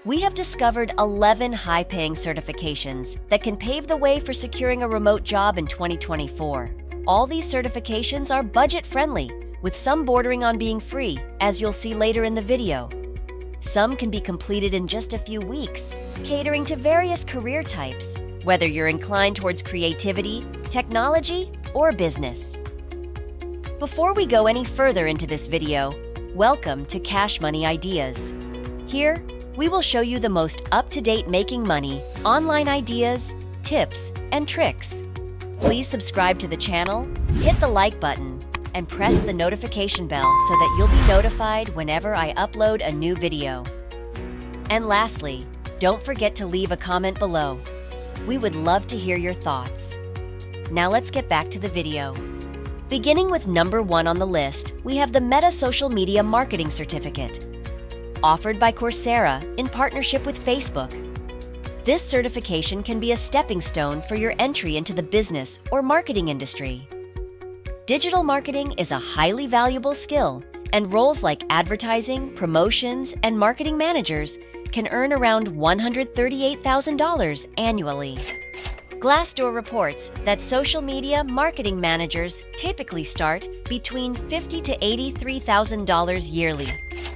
We have discovered 11 high-paying certifications that can pave the way for securing a remote job in 2024. All these certifications are budget-friendly, with some bordering on being free, as you'll see later in the video. Some can be completed in just a few weeks, catering to various career types, whether you're inclined towards creativity, technology, or business. Before we go any further into this video, welcome to Cash Money Ideas. Here, we will show you the most up-to-date making money, online ideas, tips, and tricks. Please subscribe to the channel, hit the like button, and press the notification bell so that you'll be notified whenever I upload a new video. And lastly, don't forget to leave a comment below. We would love to hear your thoughts. Now let's get back to the video. Beginning with number 1 on the list, we have the Meta Social Media Marketing Certificate, offered by Coursera in partnership with Facebook. This certification can be a stepping stone for your entry into the business or marketing industry. Digital marketing is a highly valuable skill, and roles like advertising, promotions, and marketing managers can earn around $138,000 annually. Glassdoor reports that social media marketing managers typically start between $50,000 to $83,000 yearly.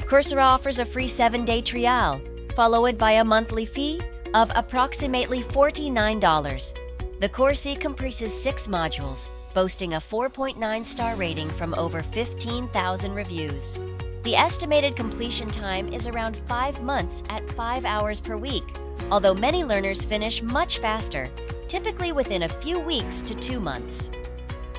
Coursera offers a free 7-day trial, followed by a monthly fee of approximately $49. The course comprises 6 modules, boasting a 4.9-star rating from over 15,000 reviews. The estimated completion time is around 5 months at 5 hours per week, although many learners finish much faster, typically within a few weeks to 2 months.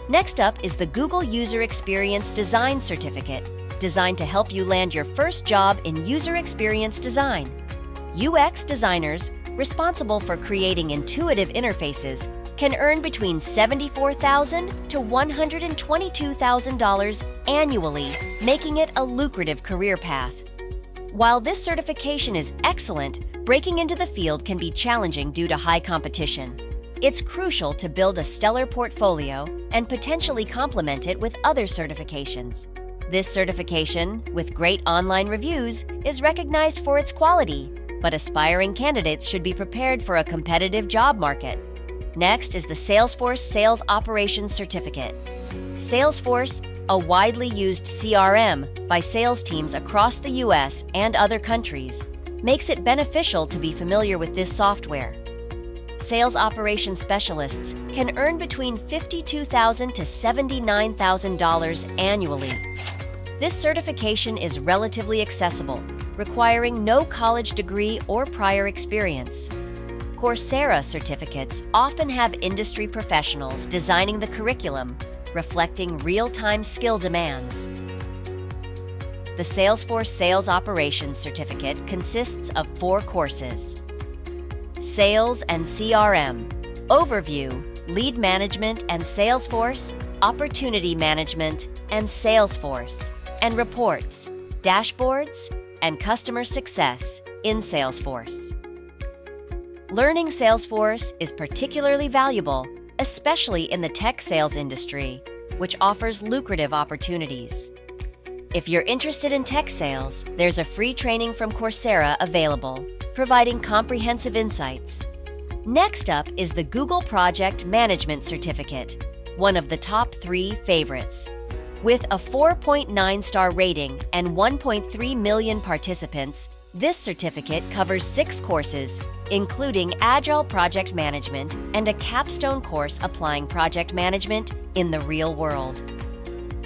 Next up is the Google User Experience Design Certificate, designed to help you land your first job in user experience design. UX designers, responsible for creating intuitive interfaces, can earn between $74,000 to $122,000 annually, making it a lucrative career path. While this certification is excellent, breaking into the field can be challenging due to high competition. It's crucial to build a stellar portfolio and potentially complement it with other certifications. This certification, with great online reviews, is recognized for its quality, but aspiring candidates should be prepared for a competitive job market. Next is the Salesforce Sales Operations Certificate. Salesforce, a widely used CRM by sales teams across the US and other countries, makes it beneficial to be familiar with this software. Sales operations specialists can earn between $52,000 to $79,000 annually. This certification is relatively accessible, requiring no college degree or prior experience. Coursera certificates often have industry professionals designing the curriculum, reflecting real-time skill demands. The Salesforce Sales Operations Certificate consists of 4 courses: Sales and CRM, Overview, Lead Management and Salesforce, Opportunity Management and Salesforce, and Reports, Dashboards, and Customer Success in Salesforce. Learning Salesforce is particularly valuable, especially in the tech sales industry, which offers lucrative opportunities. If you're interested in tech sales, there's a free training from Coursera available, providing comprehensive insights. Next up is the Google Project Management Certificate, one of the top 3 favorites. With a 4.9-star rating and 1.3 million participants, this certificate covers 6 courses, including Agile Project Management and a capstone course applying project management in the real world.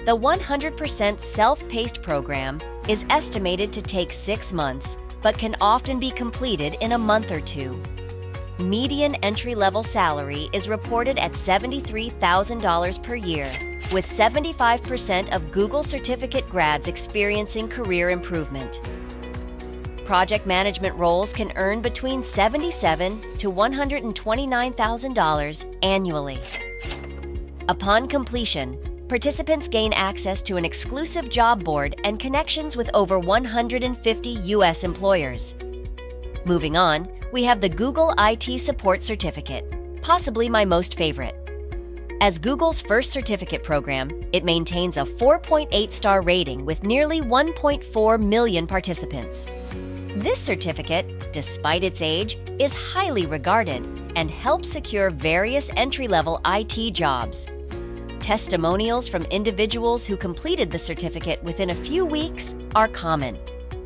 The 100% self-paced program is estimated to take 6 months, but can often be completed in a month or 2. Median entry-level salary is reported at $73,000 per year, with 75% of Google certificate grads experiencing career improvement. Project management roles can earn between $77,000 to $129,000 annually. Upon completion, participants gain access to an exclusive job board and connections with over 150 U.S. employers. Moving on, we have the Google IT Support Certificate, possibly my most favorite. As Google's first certificate program, it maintains a 4.8-star rating with nearly 1.4 million participants. This certificate, despite its age, is highly regarded and helps secure various entry-level IT jobs. Testimonials from individuals who completed the certificate within a few weeks are common.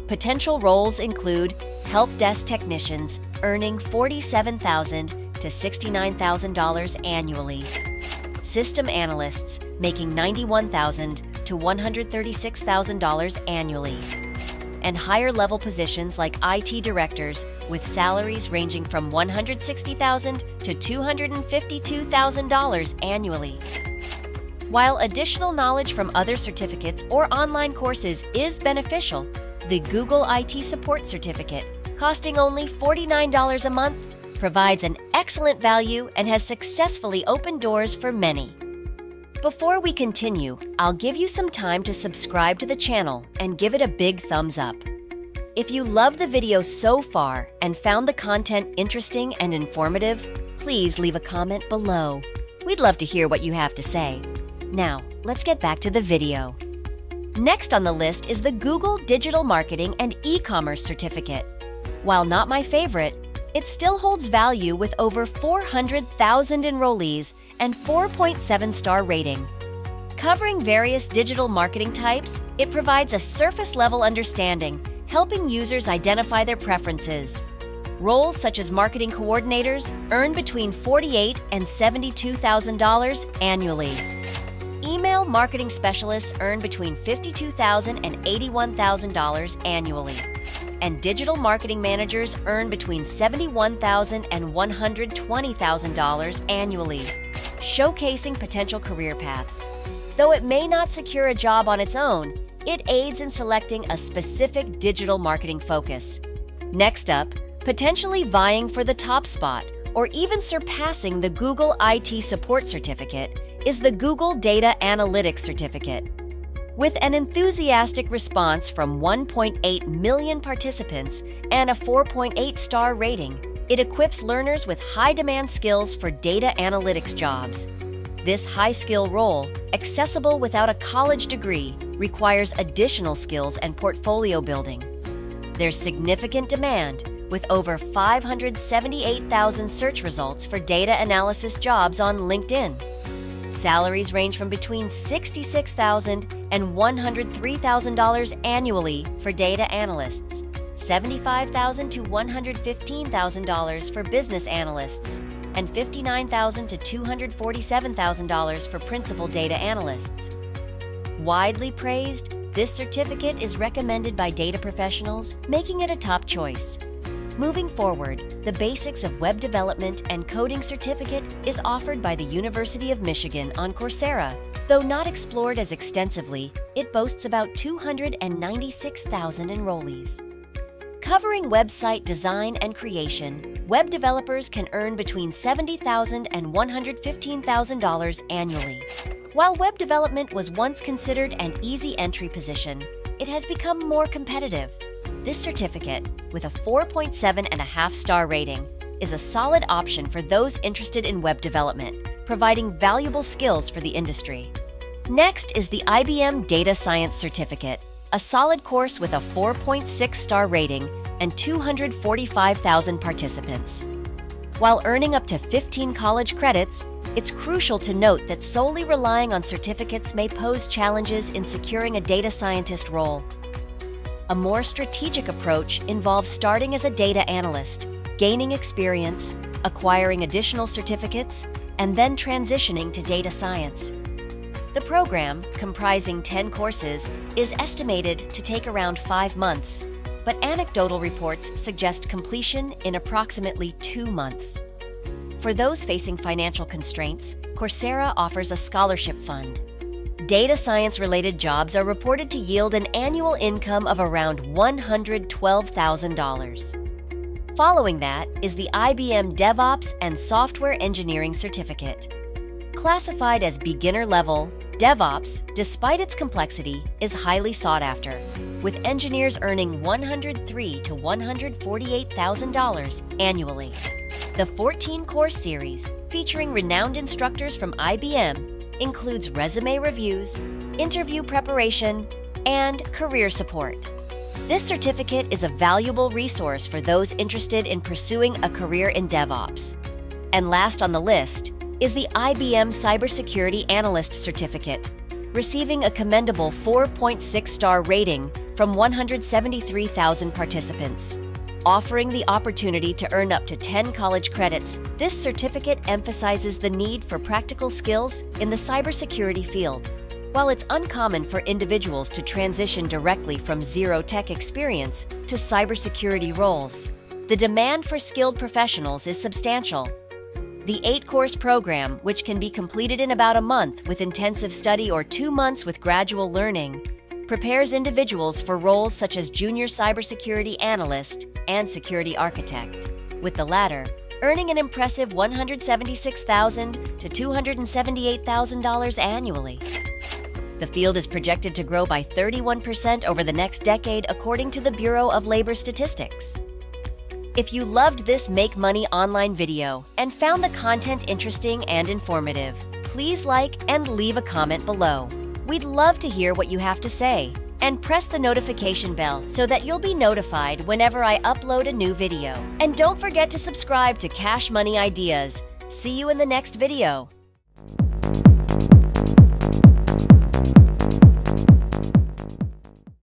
Potential roles include help desk technicians earning $47,000 to $69,000 annually, system analysts making $91,000 to $136,000 annually, and higher-level positions like IT directors with salaries ranging from $160,000 to $252,000 annually. While additional knowledge from other certificates or online courses is beneficial, the Google IT Support Certificate, costing only $49 a month, provides an excellent value and has successfully opened doors for many. Before we continue, I'll give you some time to subscribe to the channel and give it a big thumbs up. If you love the video so far and found the content interesting and informative, please leave a comment below. We'd love to hear what you have to say. Now, let's get back to the video. Next on the list is the Google Digital Marketing and E-commerce Certificate. While not my favorite, it still holds value with over 400,000 enrollees and 4.7-star rating. Covering various digital marketing types, it provides a surface-level understanding, helping users identify their preferences. Roles such as marketing coordinators earn between $48,000 and $72,000 annually. Email marketing specialists earn between $52,000 and $81,000 annually. And digital marketing managers earn between $71,000 and $120,000 annually, showcasing potential career paths. Though it may not secure a job on its own, it aids in selecting a specific digital marketing focus. Next up, potentially vying for the top spot or even surpassing the Google IT Support Certificate is the Google Data Analytics Certificate. With an enthusiastic response from 1.8 million participants and a 4.8-star rating, it equips learners with high-demand skills for data analytics jobs. This high-skill role, accessible without a college degree, requires additional skills and portfolio building. There's significant demand, with over 578,000 search results for data analysis jobs on LinkedIn. Salaries range from between $66,000 and $103,000 annually for data analysts, $75,000 to $115,000 for business analysts, and $59,000 to $247,000 for principal data analysts. Widely praised, this certificate is recommended by data professionals, making it a top choice. Moving forward, the Basics of Web Development and Coding Certificate is offered by the University of Michigan on Coursera. Though not explored as extensively, it boasts about 296,000 enrollees. Covering website design and creation, web developers can earn between $70,000 and $115,000 annually. While web development was once considered an easy entry position, it has become more competitive. This certificate, with a 4.7.5-star rating, is a solid option for those interested in web development, providing valuable skills for the industry. Next is the IBM Data Science Certificate, a solid course with a 4.6-star rating and 245,000 participants. While earning up to 15 college credits, it's crucial to note that solely relying on certificates may pose challenges in securing a data scientist role. A more strategic approach involves starting as a data analyst, gaining experience, acquiring additional certificates, and then transitioning to data science. The program, comprising 10 courses, is estimated to take around 5 months, but anecdotal reports suggest completion in approximately 2 months. For those facing financial constraints, Coursera offers a scholarship fund. Data science-related jobs are reported to yield an annual income of around $112,000. Following that is the IBM DevOps and Software Engineering Certificate. Classified as beginner level, DevOps, despite its complexity, is highly sought after, with engineers earning $103,000 to $148,000 annually. The 14-course series, featuring renowned instructors from IBM, includes resume reviews, interview preparation, and career support. This certificate is a valuable resource for those interested in pursuing a career in DevOps. And last on the list is the IBM Cybersecurity Analyst Certificate, receiving a commendable 4.6-star rating from 173,000 participants. Offering the opportunity to earn up to 10 college credits, this certificate emphasizes the need for practical skills in the cybersecurity field. While it's uncommon for individuals to transition directly from zero tech experience to cybersecurity roles, the demand for skilled professionals is substantial. The 8-course program, which can be completed in about a month with intensive study or 2 months with gradual learning, prepares individuals for roles such as junior cybersecurity analyst and security architect, with the latter earning an impressive $176,000 to $278,000 annually. The field is projected to grow by 31% over the next decade, according to the Bureau of Labor Statistics. If you loved this Make Money online video and found the content interesting and informative, please like and leave a comment below. We'd love to hear what you have to say, and press the notification bell so that you'll be notified whenever I upload a new video. And don't forget to subscribe to Cash Money Ideas. See you in the next video.